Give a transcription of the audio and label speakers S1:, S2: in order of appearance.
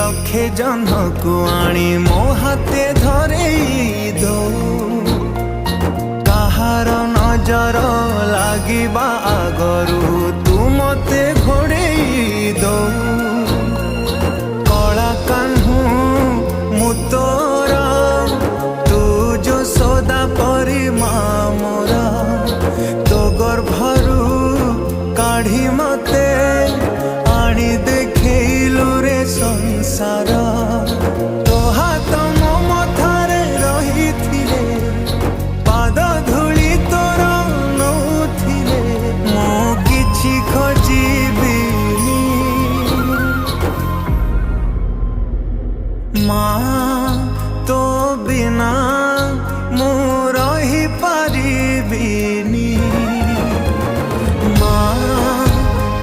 S1: लक्षे जन को आनी मो हाथे धरेई दो कहार नजर लागिबा आगरू तू मते घोड़ेई दो कला कान्हू मु तोर तू जो सदा परी मोरा तो गर्भरू काढ़ी मते आनी देखैलु रे संसार तो हाथ मो मथारे रही थिले पाद धूली तोर नौथिले मो किछि खोजिबिनी माँ तो बिना